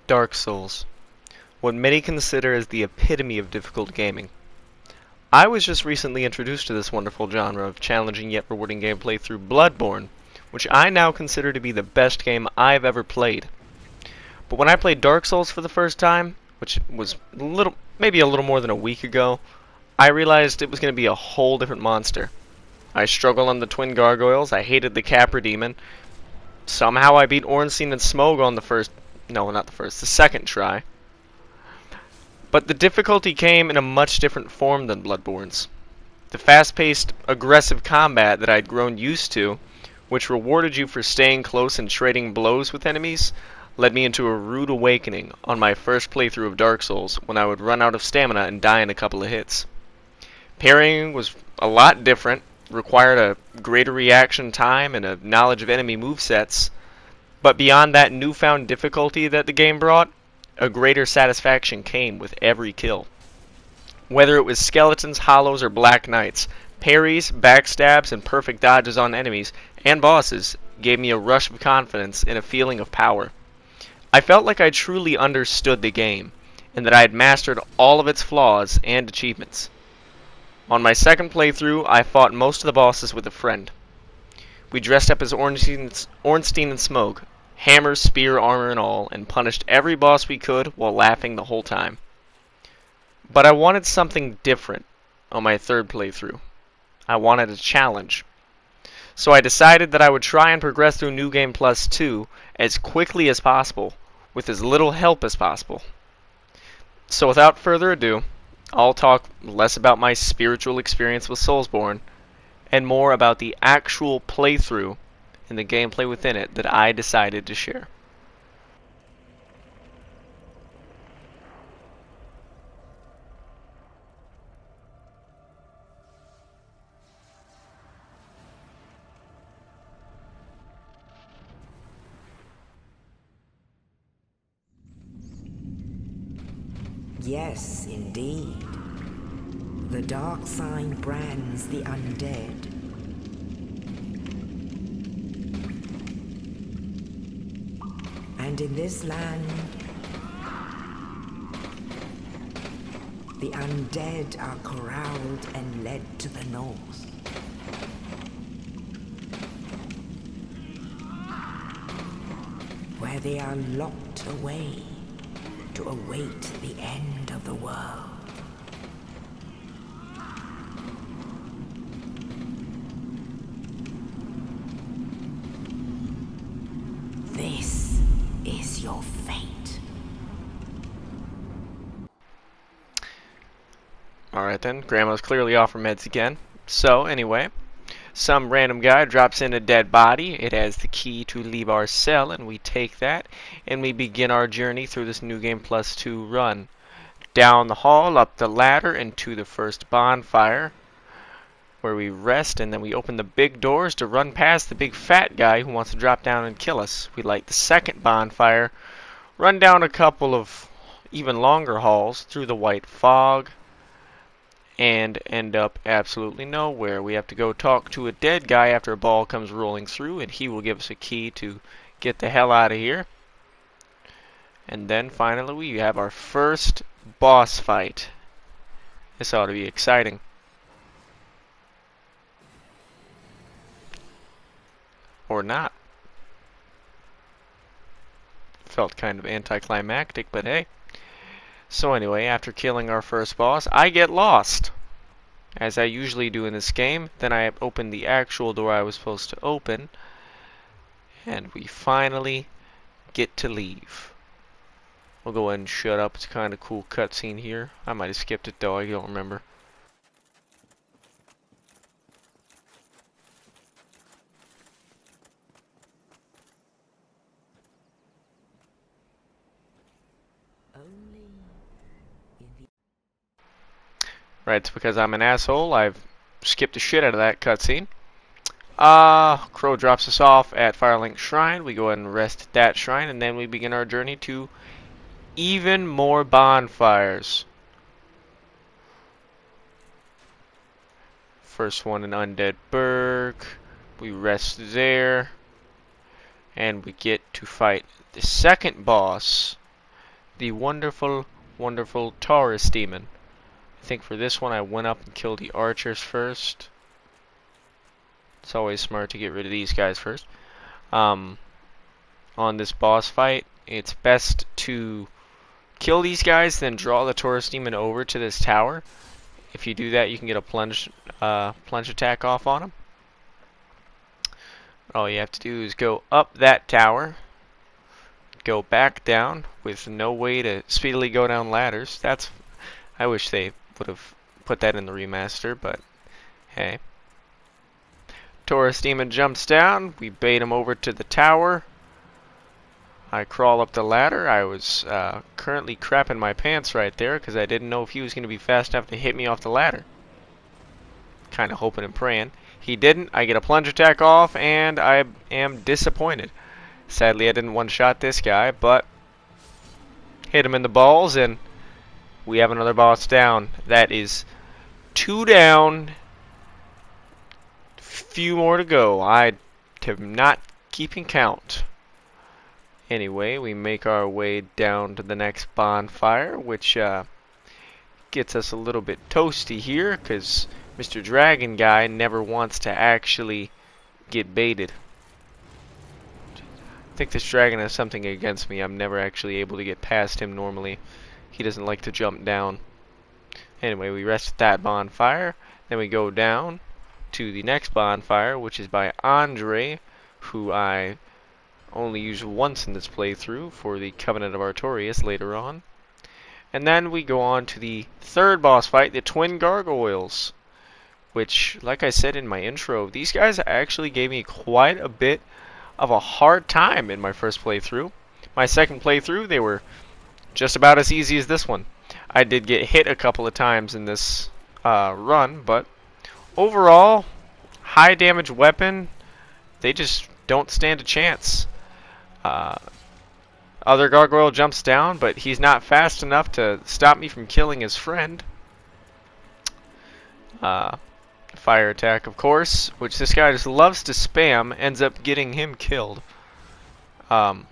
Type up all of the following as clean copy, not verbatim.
Dark Souls, what many consider as the epitome of difficult gaming. I was just recently introduced to this wonderful genre of challenging yet rewarding gameplay through Bloodborne, which I now consider to be the best game I've ever played. But when I played Dark Souls for the first time, which was maybe a little more than a week ago, I realized it was going to be a whole different monster. I struggled on the twin gargoyles, I hated the Capra demon. Somehow I beat Ornstein and Smough on the second try. But the difficulty came in a much different form than Bloodborne's. The fast-paced, aggressive combat that I'd grown used to, which rewarded you for staying close and trading blows with enemies, led me into a rude awakening on my first playthrough of Dark Souls when I would run out of stamina and die in a couple of hits. Parrying was a lot different, required a greater reaction time and a knowledge of enemy movesets, but beyond that newfound difficulty that the game brought, a greater satisfaction came with every kill. Whether it was skeletons, hollows, or black knights, parries, backstabs, and perfect dodges on enemies and bosses gave me a rush of confidence and a feeling of power. I felt like I truly understood the game, and that I had mastered all of its flaws and achievements. On my second playthrough, I fought most of the bosses with a friend. We dressed up as Ornstein and Smough, hammer, spear, armor, and all, and punished every boss we could while laughing the whole time. But I wanted something different on my third playthrough. I wanted a challenge. So I decided that I would try and progress through New Game Plus 2 as quickly as possible, with as little help as possible. So without further ado, I'll talk less about my spiritual experience with Soulsborne, and more about the actual playthrough and the gameplay within it that I decided to share. Yes, indeed. The dark sign brands the undead. And in this land, the undead are corralled and led to the north. Where they are locked away to await the end of the world. This is your fate. Alright then, Grandma's clearly off her meds again. So, anyway, some random guy drops in a dead body. It has the key to leave our cell, and we take that, and we begin our journey through this New Game Plus 2 run. Down the hall, up the ladder, and to the first bonfire, where we rest, and then we open the big doors to run past the big fat guy who wants to drop down and kill us. We light the second bonfire, run down a couple of even longer halls through the white fog, and end up absolutely nowhere. We have to go talk to a dead guy after a ball comes rolling through, and he will give us a key to get the hell out of here. And then finally we have our first boss fight. This ought to be exciting. Or not. Felt kind of anticlimactic, but hey. So anyway, after killing our first boss, I get lost, as I usually do in this game. Then I open the actual door I was supposed to open, and we finally get to leave. We'll go ahead and shut up. It's a kind of cool cutscene here. I might have skipped it though, I don't remember. Right, it's because I'm an asshole. I've skipped the shit out of that cutscene. Crow drops us off at Firelink Shrine. We go ahead and rest at that shrine, and then we begin our journey to even more bonfires. First one in Undead Burg. We rest there. And we get to fight the second boss the wonderful, wonderful Taurus demon. I think for this one I went up and killed the archers first. It's always smart to get rid of these guys first. On this boss fight, it's best to kill these guys, then draw the Taurus demon over to this tower. If you do that, you can get a plunge attack off on him. All you have to do is go up that tower, go back down with no way to speedily go down ladders. I wish they would have put that in the remaster, but hey. Taurus demon jumps down. We bait him over to the tower. I crawl up the ladder. I was currently crapping my pants right there because I didn't know if he was going to be fast enough to hit me off the ladder. Kind of hoping and praying. He didn't. I get a plunge attack off, and I am disappointed. Sadly, I didn't one-shot this guy, but hit him in the balls, and we have another boss down. That is 2 down. Few more to go. I am not keeping count. Anyway, we make our way down to the next bonfire, which gets us a little bit toasty here, because Mr. Dragon Guy never wants to actually get baited. I think this dragon has something against me. I'm never actually able to get past him normally. He doesn't like to jump down. Anyway, we rest at that bonfire. Then we go down to the next bonfire, which is by Andre, who I only use once in this playthrough for the Covenant of Artorias later on. And then we go on to the third boss fight, the Twin Gargoyles, which, like I said in my intro, these guys actually gave me quite a bit of a hard time in my first playthrough. My second playthrough, they were just about as easy as this one. I did get hit a couple of times in this run, but overall, high damage weapon, they just don't stand a chance. Other gargoyle jumps down, but he's not fast enough to stop me from killing his friend. Fire attack, of course, which this guy just loves to spam, ends up getting him killed. I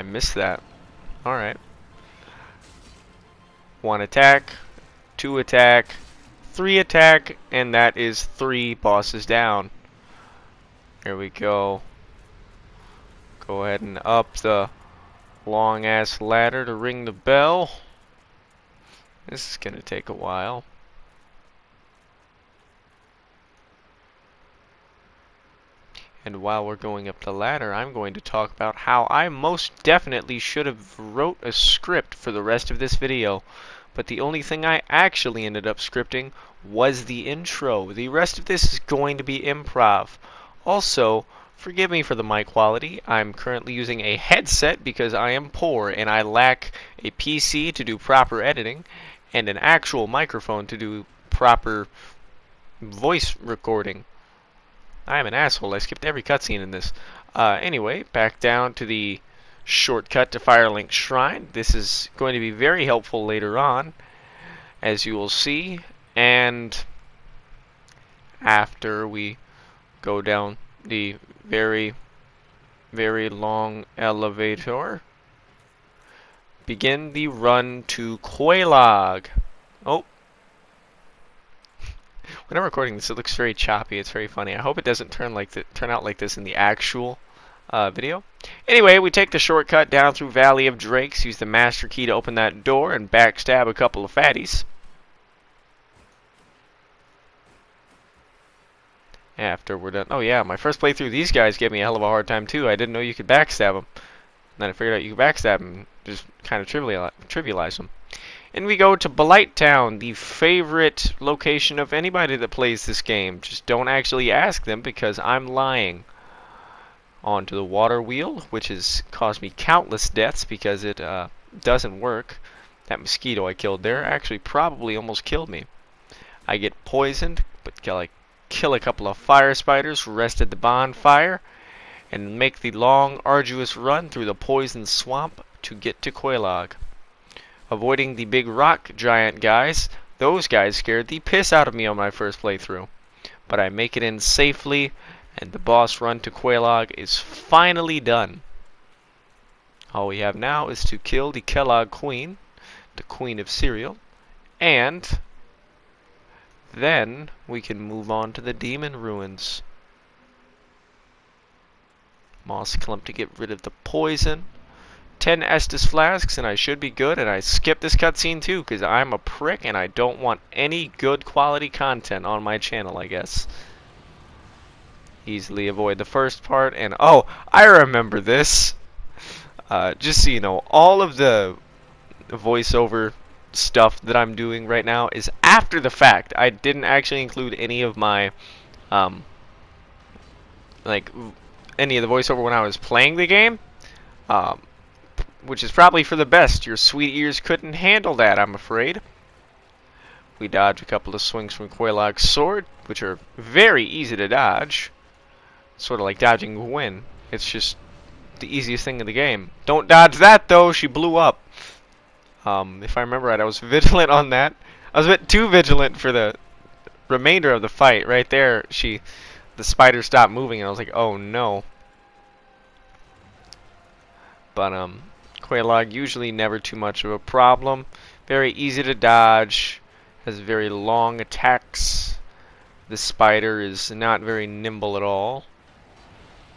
missed that. Alright. 1 attack, 2 attack, 3 attack, and that is 3 bosses down. Here we go. Go ahead and up the long ass ladder to ring the bell. This is gonna take a while. And while we're going up the ladder, I'm going to talk about how I most definitely should have wrote a script for the rest of this video. But the only thing I actually ended up scripting was the intro. The rest of this is going to be improv. Also, forgive me for the mic quality. I'm currently using a headset because I am poor and I lack a PC to do proper editing and an actual microphone to do proper voice recording. I am an asshole. I skipped every cutscene in this. Anyway, back down to the shortcut to Firelink Shrine. This is going to be very helpful later on, as you will see. And after we go down the very, very long elevator, begin the run to Quelaag. Oh. When I'm recording this, it looks very choppy. It's very funny. I hope it doesn't turn out like this in the actual video. Anyway, we take the shortcut down through Valley of Drakes, use the master key to open that door, and backstab a couple of fatties. After we're done. Oh yeah, my first playthrough, these guys gave me a hell of a hard time too. I didn't know you could backstab them. And then I figured out you could backstab them and just kind of trivialize them. And we go to Blight Town, the favorite location of anybody that plays this game. Just don't actually ask them because I'm lying. On to the water wheel, which has caused me countless deaths because it doesn't work. That mosquito I killed there actually probably almost killed me. I get poisoned, but kill a couple of fire spiders, rest at the bonfire, and make the long, arduous run through the poison swamp to get to Quelaag. Avoiding the big rock giant guys, those guys scared the piss out of me on my first playthrough. But I make it in safely, and the boss run to Quelaag is finally done. All we have now is to kill the Kellogg Queen, the Queen of Cereal, and then we can move on to the Demon Ruins. Moss Clump to get rid of the poison. 10 Estus Flasks and I should be good, and I skipped this cutscene too because I'm a prick and I don't want any good quality content on my channel, I guess. Easily avoid the first part, and oh, I remember this. Just so you know, all of the voiceover stuff that I'm doing right now is after the fact. I didn't actually include any of my like any of the voiceover when I was playing the game, which is probably for the best. Your sweet ears couldn't handle that, I'm afraid. We dodge a couple of swings from Quelaag's sword, which are very easy to dodge. Sort of like dodging Gwen. It's just the easiest thing in the game. Don't dodge that though, she blew up. If I remember right, I was vigilant on that. I was a bit too vigilant for the remainder of the fight. Right there, the spider stopped moving and I was like, oh no. But Quelaag usually never too much of a problem. Very easy to dodge. Has very long attacks. The spider is not very nimble at all.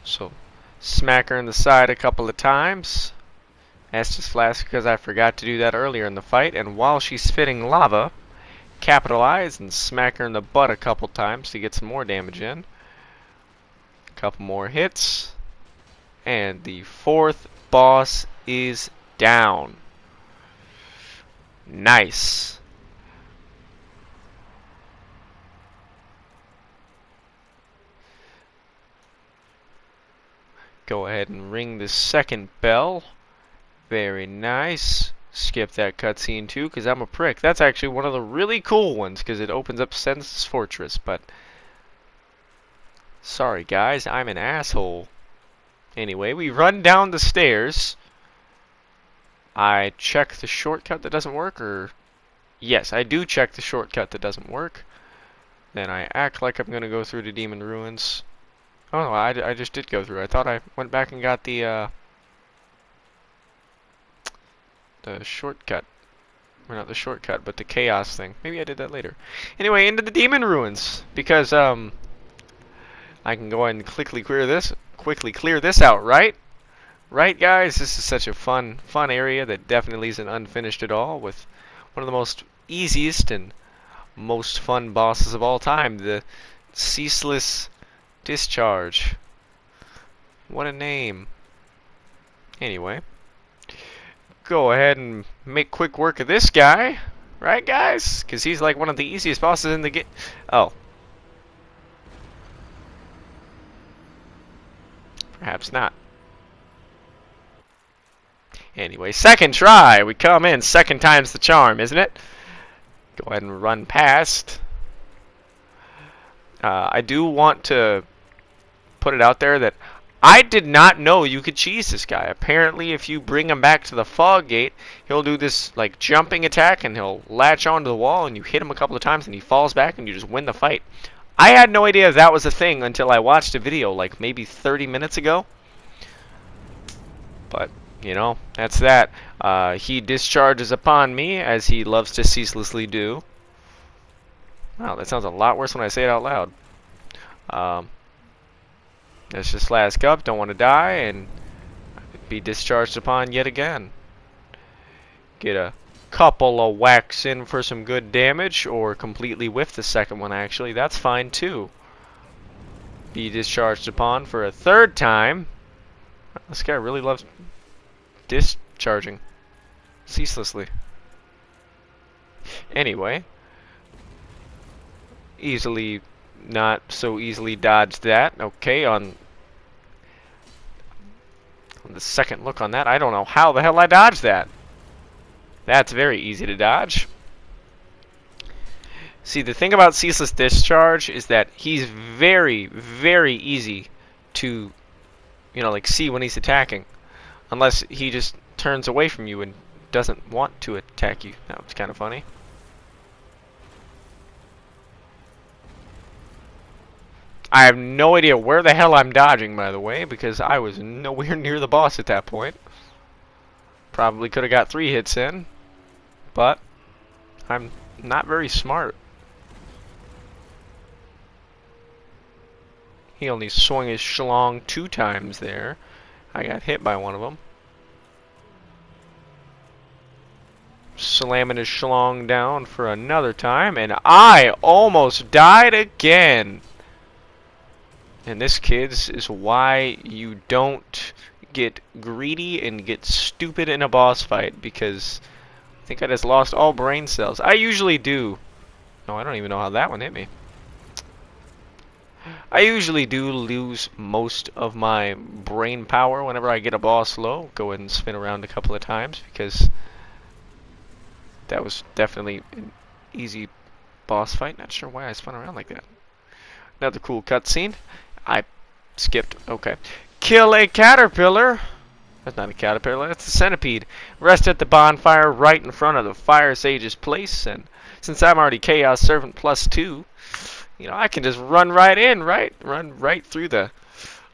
So smack her in the side a couple of times. Estus Flask because I forgot to do that earlier in the fight. And while she's spitting lava, capitalize and smack her in the butt a couple times to get some more damage in. A couple more hits. And the fourth boss is down. Nice. Go ahead and ring the second bell. Very nice. Skip that cutscene too, because I'm a prick. That's actually one of the really cool ones, because it opens up Sen's Fortress, but sorry guys, I'm an asshole. Anyway, we run down the stairs. I check the shortcut that doesn't work, or yes, I do check the shortcut that doesn't work. Then I act like I'm going to go through the Demon Ruins. Oh no, I just did go through. I thought I went back and got the shortcut. Or not the shortcut, but the chaos thing. Maybe I did that later. Anyway, into the Demon Ruins, because I can go ahead and quickly clear this out, right? Right, guys? This is such a fun area that definitely isn't unfinished at all, with one of the most easiest and most fun bosses of all time, the Ceaseless Discharge. What a name. Anyway, go ahead and make quick work of this guy, right guys? Because he's like one of the easiest bosses in the game. Oh. Perhaps not. Anyway, second try. We come in. Second time's the charm, isn't it? Go ahead and run past. I do want to put it out there that I did not know you could cheese this guy. Apparently, if you bring him back to the fog gate, he'll do this like jumping attack and he'll latch onto the wall and you hit him a couple of times and he falls back and you just win the fight. I had no idea that was a thing until I watched a video like maybe 30 minutes ago. But, you know, that's that. He discharges upon me, as he loves to ceaselessly do. Wow, that sounds a lot worse when I say it out loud. Let's just flask up, don't want to die, and be discharged upon yet again. Get a couple of whacks in for some good damage, or completely whiff the second one actually. That's fine too. Be discharged upon for a third time. This guy really loves discharging ceaselessly. Anyway, not so easily dodged that. Okay, on the second look on that, I don't know how the hell I dodged that. That's very easy to dodge. See, the thing about Ceaseless Discharge is that he's very, very easy to, you know, like see when he's attacking. Unless he just turns away from you and doesn't want to attack you. That was kind of funny. I have no idea where the hell I'm dodging, by the way, because I was nowhere near the boss at that point. Probably could have got 3 hits in, but I'm not very smart. He only swung his schlong 2 times there. I got hit by one of them. Slamming his schlong down for another time, and I almost died again. And this, kids, is why you don't get greedy and get stupid in a boss fight, because I think I just lost all brain cells. I usually do. No, I don't even know how that one hit me. I usually do lose most of my brain power whenever I get a boss low. Go ahead and spin around a couple of times, because that was definitely an easy boss fight. Not sure why I spun around like that. Another cool cutscene. I skipped. Okay. Kill a caterpillar. That's not a caterpillar. That's a centipede. Rest at the bonfire right in front of the fire sage's place. And since I'm already Chaos Servant +2, you know, I can just run right in, right? Run right through the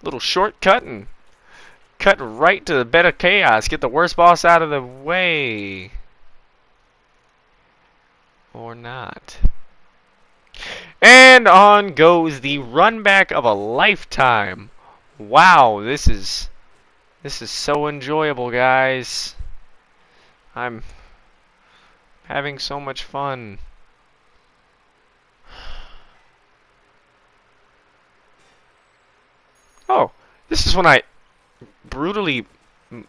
little shortcut and cut right to the bed of chaos. Get the worst boss out of the way. Or not. And on goes the run back of a lifetime. Wow, this is so enjoyable, guys. I'm having so much fun. Oh, this is when I brutally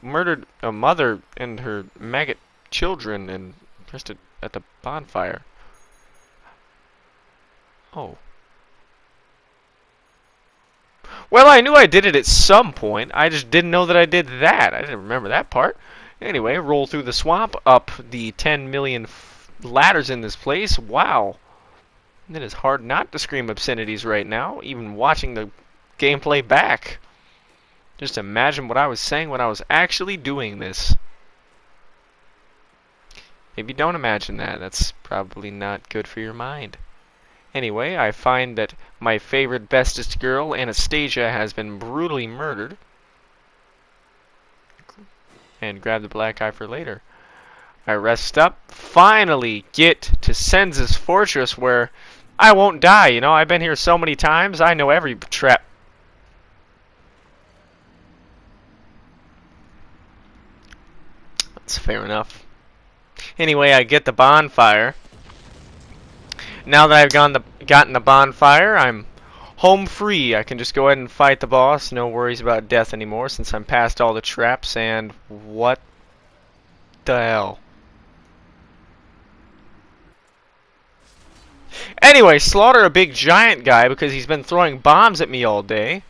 murdered a mother and her maggot children and rested at the bonfire. Oh. Well, I knew I did it at some point. I just didn't know that I did that. I didn't remember that part. Anyway, roll through the swamp, up the 10 million ladders in this place. Wow. It is hard not to scream obscenities right now, even watching the gameplay back. Just imagine what I was saying when I was actually doing this. Maybe don't imagine that. That's probably not good for your mind. Anyway, I find that my favorite bestest girl, Anastasia, has been brutally murdered. And grab the black eye for later. I rest up, finally get to Senza's fortress where I won't die. You know, I've been here so many times, I know every trap. That's fair enough. Anyway, I get the bonfire. Now that I've gotten the bonfire, I'm home free. I can just go ahead and fight the boss. No worries about death anymore since I'm past all the traps. And what the hell? Anyway, slaughter a big giant guy because he's been throwing bombs at me all day.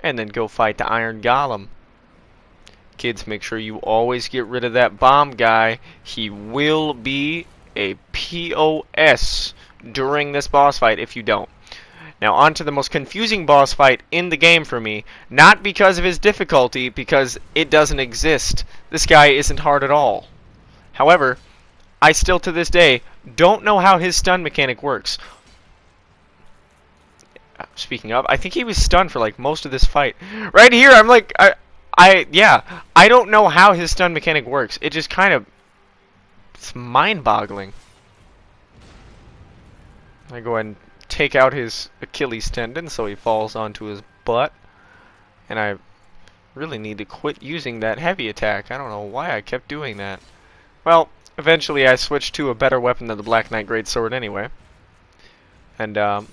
And then go fight the Iron Golem. Kids, make sure you always get rid of that bomb guy. He will be a POS during this boss fight if you don't. Now on to the most confusing boss fight in the game for me. Not because of his difficulty, because it doesn't exist. This guy isn't hard at all. However, I still to this day don't know how his stun mechanic works. Speaking of, I think he was stunned for like most of this fight. Right here, I'm like, I don't know how his stun mechanic works. It just kind of, it's mind-boggling. I go ahead and take out his Achilles tendon so he falls onto his butt. And I really need to quit using that heavy attack. I don't know why I kept doing that. Well, eventually I switched to a better weapon than the Black Knight Greatsword anyway. And, oh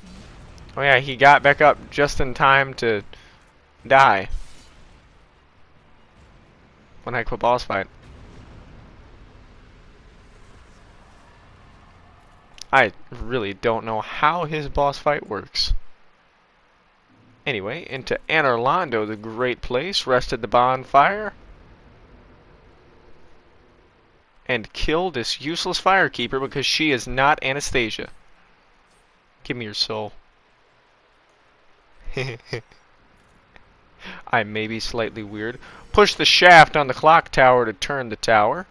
yeah, he got back up just in time to die when I quit boss fight. I really don't know how his boss fight works. Anyway, into Anorlando, the great place, rested the bonfire, and killed this useless firekeeper because she is not Anastasia. Give me your soul. I may be slightly weird. Push the shaft on the clock tower to turn the tower.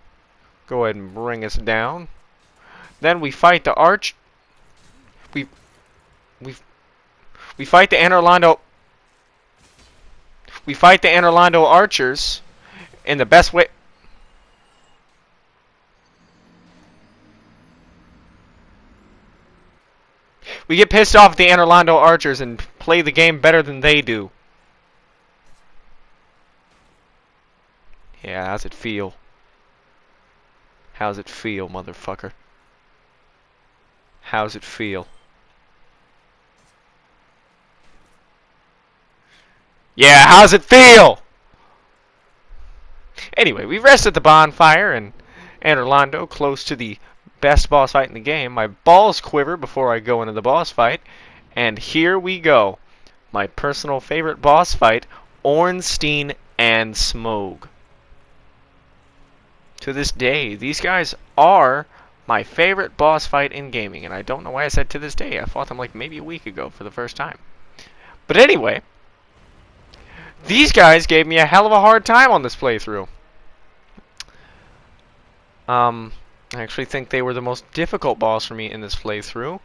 Go ahead and bring us down. Then we fight the We fight the Anorlando. We fight the Anorlando archers, in the best way. We get pissed off at the Anorlando archers and play the game better than they do. Yeah, how's it feel? How's it feel, motherfucker? How's it feel? Yeah, how's it feel? Anyway, we rest at the bonfire and Orlando, close to the best boss fight in the game. My balls quiver before I go into the boss fight. And here we go. My personal favorite boss fight, Ornstein and Smough. To this day, these guys are my favorite boss fight in gaming. And I don't know why I said to this day. I fought them like maybe a week ago for the first time. But anyway, these guys gave me a hell of a hard time on this playthrough. I actually think they were the most difficult boss for me in this playthrough.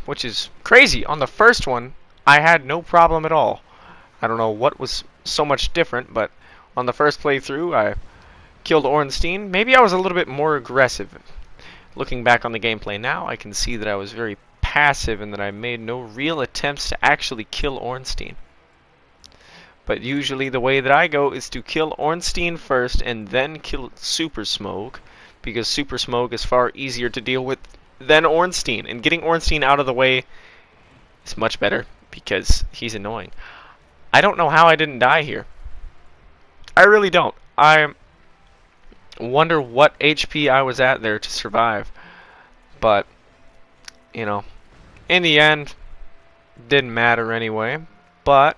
Which is crazy. On the first one, I had no problem at all. I don't know what was so much different, but on the first playthrough, I killed Ornstein. Maybe I was a little bit more aggressive. Looking back on the gameplay now, I can see that I was very passive and that I made no real attempts to actually kill Ornstein. But usually the way that I go is to kill Ornstein first and then kill Super Smough, because Super Smough is far easier to deal with than Ornstein. And getting Ornstein out of the way is much better because he's annoying. I don't know how I didn't die here. I really don't. I wonder what HP I was at there to survive. But, you know, in the end, didn't matter anyway. But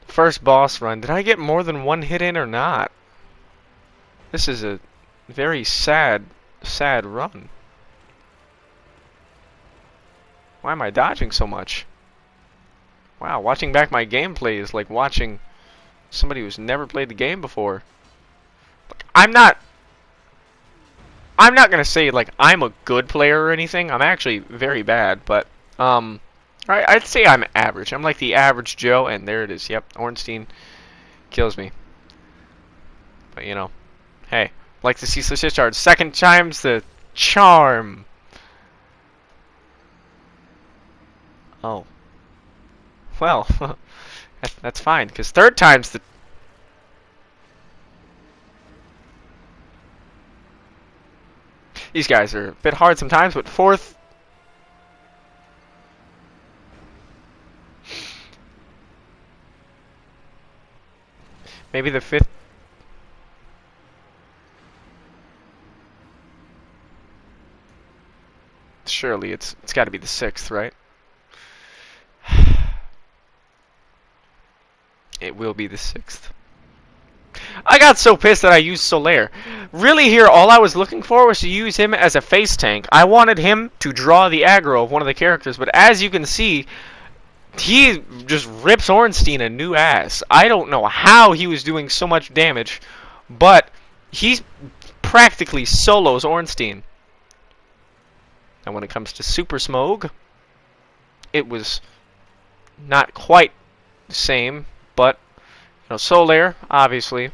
first boss run. Did I get more than one hit in or not? This is a very sad run. Why am I dodging so much? Wow, watching back my gameplay is like watching somebody who's never played the game before. I'm not gonna say like I'm a good player or anything. I'm actually very bad, but I'd say I'm average. I'm like the average Joe, and there it is. Yep, Ornstein kills me. But you know, hey, like to see such discharge. Second time's the charm. Oh, well, that's fine, because third time's the. These guys are a bit hard sometimes, but fourth. Maybe the fifth. Surely it's got to be the sixth, right? It will be the sixth. I got so pissed that I used Solaire. Really here, all I was looking for was to use him as a face tank. I wanted him to draw the aggro of one of the characters, but as you can see, he just rips Ornstein a new ass. I don't know how he was doing so much damage, but he practically solos Ornstein. And when it comes to Super Smough, it was not quite the same, but you know, Solaire, obviously,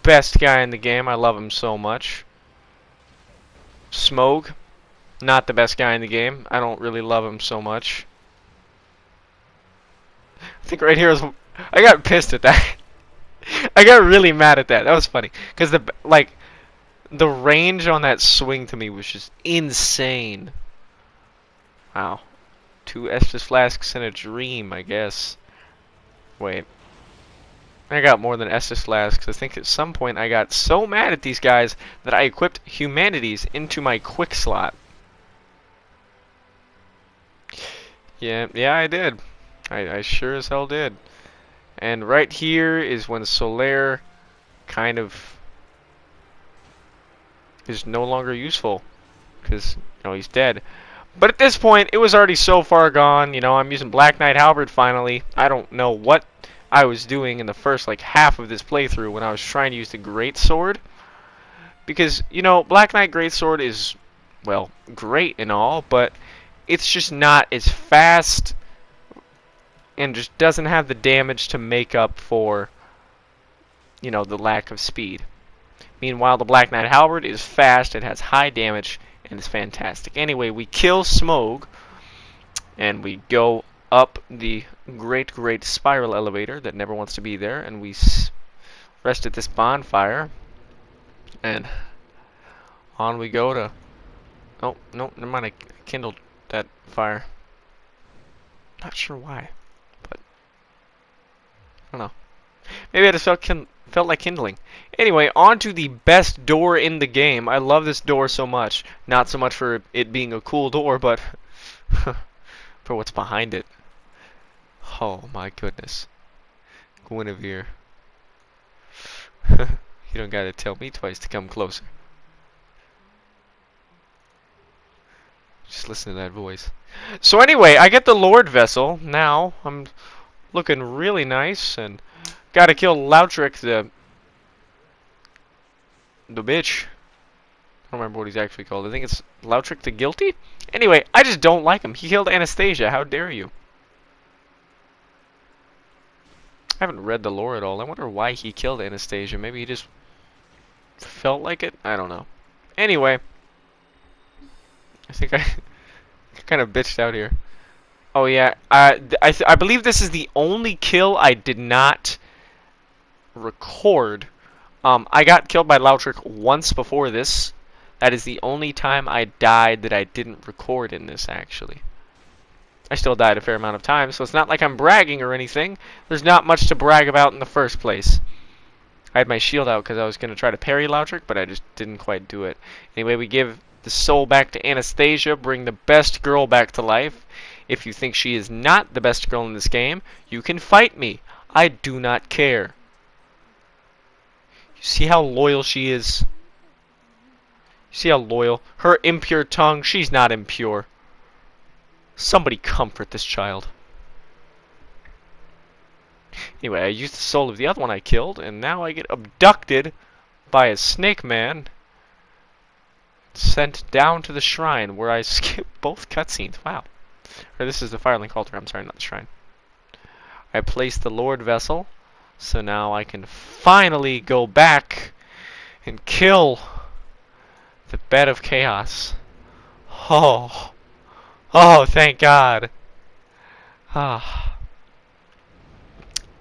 best guy in the game. I love him so much. Smough, not the best guy in the game. I don't really love him so much. I think right here is, I got pissed at that. I got really mad at that. That was funny because the range on that swing to me was just insane. Wow. 2 Estus Flasks and a Dream, I guess. Wait. I got more than Estus Flasks. I think at some point I got so mad at these guys that I equipped Humanities into my quick slot. Yeah, I did. I sure as hell did. And right here is when Solaire kind of is no longer useful because you know he's dead. But at this point, it was already so far gone. You know, I'm using Black Knight Halberd finally. I don't know what I was doing in the first like half of this playthrough when I was trying to use the Great Sword, because you know Black Knight Great Sword is, well, great and all, but it's just not as fast and just doesn't have the damage to make up for you know, the lack of speed. Meanwhile, the Black Knight Halberd is fast, it has high damage, and is fantastic. Anyway, we kill Smough, and we go up the great spiral elevator that never wants to be there, and we rest at this bonfire, and on we go to... Oh, no, never mind, I kindled that fire. Not sure why, but I don't know. Maybe I just felt like kindling. Anyway, on to the best door in the game. I love this door so much. Not so much for it being a cool door, but for what's behind it. Oh my goodness. Guinevere. You don't gotta tell me twice to come closer. Just listen to that voice. So anyway, I get the Lord Vessel. Now, I'm looking really nice, and gotta kill Lautrec, the bitch. I don't remember what he's actually called. I think it's Lautrec the Guilty? Anyway, I just don't like him. He killed Anastasia. How dare you? I haven't read the lore at all. I wonder why he killed Anastasia. Maybe he just felt like it? I don't know. Anyway, I think I kind of bitched out here. Oh yeah, I believe this is the only kill I did not record. I got killed by Lautrec once before this. That is the only time I died that I didn't record in this, actually. I still died a fair amount of times, so it's not like I'm bragging or anything. There's not much to brag about in the first place. I had my shield out because I was going to try to parry Lautrec, but I just didn't quite do it. Anyway, we give the soul back to Anastasia, bring the best girl back to life. If you think she is not the best girl in this game, you can fight me. I do not care. You see how loyal she is? You see how loyal? Her impure tongue, she's not impure. Somebody comfort this child. Anyway, I used the soul of the other one I killed, and now I get abducted by a snake man, sent down to the shrine where I skip both cutscenes. Wow. Or this is the Firelink altar, I'm sorry, not the shrine. I placed the Lord Vessel, so now I can finally go back and kill the Bed of Chaos. Oh. Oh, thank God. Ah.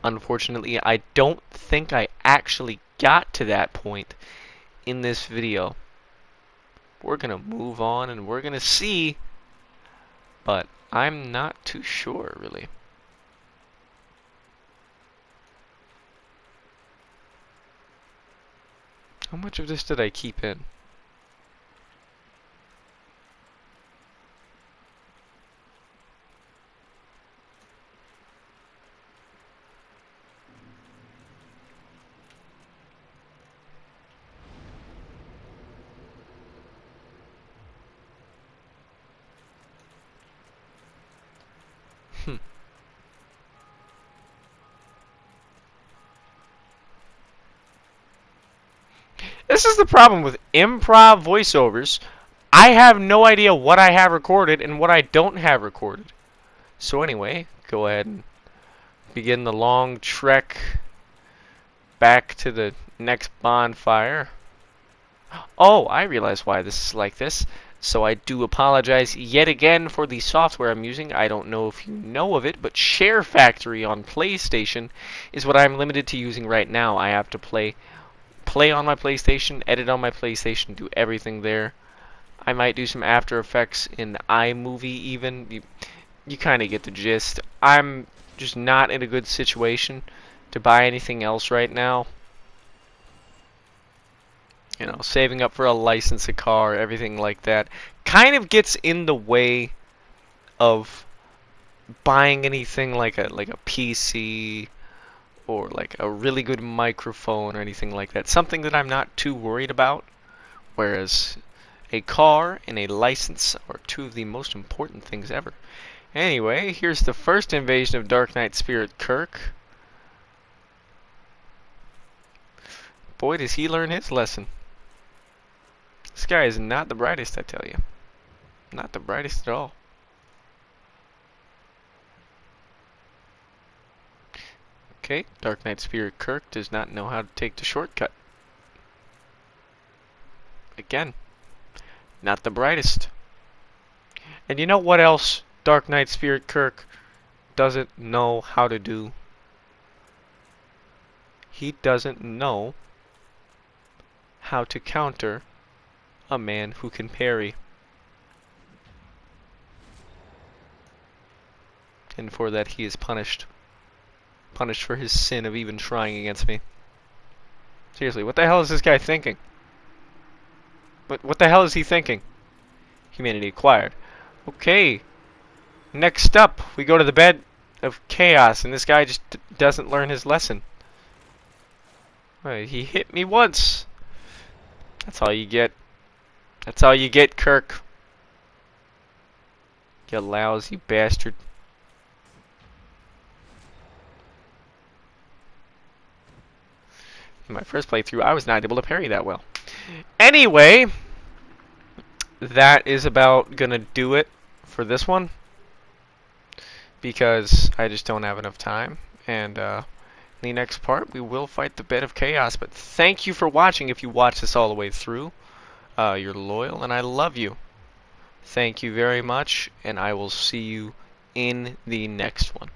Unfortunately, I don't think I actually got to that point in this video. We're going to move on and we're going to see, but I'm not too sure, really. How much of this did I keep in? This is the problem with improv voiceovers. I have no idea what I have recorded and what I don't have recorded. So anyway, go ahead and begin the long trek back to the next bonfire. Oh, I realize why this is like this. So I do apologize yet again for the software I'm using. I don't know if you know of it, but Share Factory on PlayStation is what I'm limited to using right now. I have to play on my PlayStation, edit on my PlayStation, do everything there. I might do some After Effects in iMovie even. You kind of get the gist. I'm just not in a good situation to buy anything else right now. You know, saving up for a license, a car, everything like that kind of gets in the way of buying anything like a PC or like a really good microphone or anything like that. Something that I'm not too worried about. Whereas a car and a license are two of the most important things ever. Anyway, here's the first invasion of Dark Knight Spirit Kirk. Boy, does he learn his lesson. This guy is not the brightest, I tell you. Not the brightest at all. Okay, Dark Knight Spirit Kirk does not know how to take the shortcut. Again, not the brightest. And you know what else Dark Knight Spirit Kirk doesn't know how to do? He doesn't know how to counter a man who can parry. And for that he is punished. Punished for his sin of even trying against me. Seriously, what the hell is this guy thinking? What the hell is he thinking? Humanity acquired. Okay. Next up, we go to the bed of chaos, and this guy just doesn't learn his lesson. He hit me once. That's all you get. That's all you get, Kirk. You lousy bastard. In my first playthrough, I was not able to parry that well. Anyway, that is about gonna do it for this one, because I just don't have enough time. And in the next part, we will fight the bed of chaos. But thank you for watching. If you watched this all the way through, you're loyal, and I love you. Thank you very much, and I will see you in the next one.